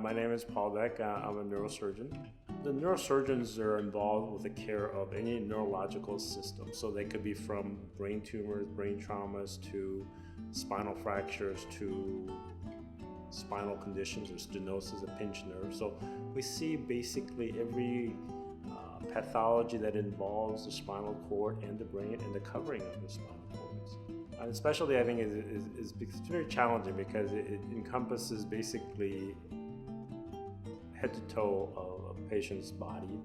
My name is Baek. I'm a neurosurgeon. The neurosurgeons are involved with the care of any neurological system. So they could be from brain tumors, brain traumas, to spinal fractures, to spinal conditions or stenosis, a pinched nerve. So we see basically every pathology that involves the spinal cord and the brain and the covering of the spinal cords. And especially I think is very challenging because it encompasses basically head to toe of a patient's body,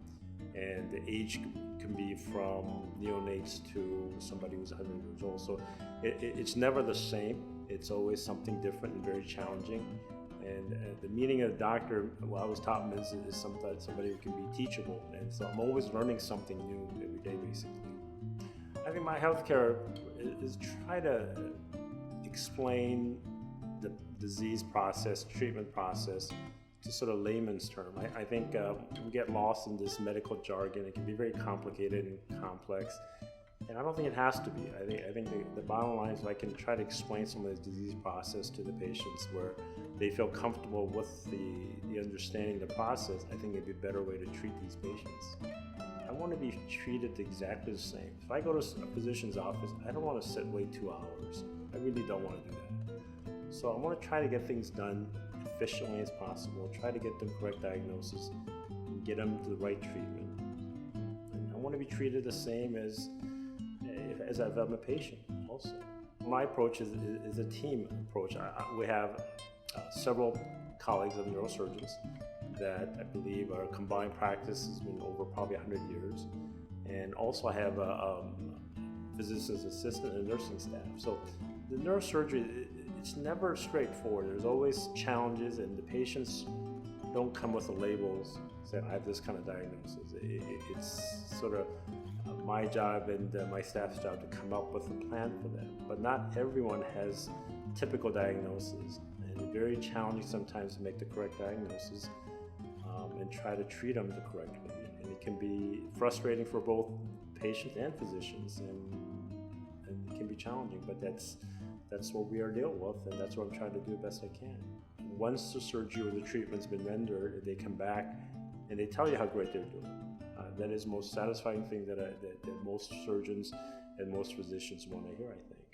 and the age can be from neonates to somebody who's 100 years old. So it's never the same. It's always something different and very challenging. And the meaning of the doctor, well, I was taught is somebody who can be teachable. And so I'm always learning something new every day, basically. I think my healthcare is try to explain the disease process, treatment process, to sort of layman's term. I think we get lost in this medical jargon. It can be very complicated and complex. And I don't think it has to be. I think the bottom line is I can try to explain some of the disease process to the patients where they feel comfortable with the understanding the process. I think it'd be a better way to treat these patients. I want to be treated exactly the same. If I go to a physician's office, I don't want to sit wait 2 hours. I really don't want to do that. So I want to try to get things done efficiently as possible, try to get them correct diagnosis, and get them to the right treatment. And I want to be treated the same as if I'm a patient also. My approach is a team approach. We have several colleagues of neurosurgeons that I believe our combined practice has been over probably 100 years. And also I have a physician's assistant and nursing staff. So the neurosurgery, it's never straightforward. There's always challenges, and the patients don't come with the labels saying I have this kind of diagnosis. It's sort of my job and my staff's job to come up with a plan for them. But not everyone has typical diagnosis, and it's very challenging sometimes to make the correct diagnosis and try to treat them the correct way. And it can be frustrating for both patients and physicians, and it can be challenging, but that's what we are dealing with, and that's what I'm trying to do the best I can. Once the surgery or the treatment's been rendered, they come back and they tell you how great they're doing. That is the most satisfying thing that most surgeons and most physicians want to hear, I think.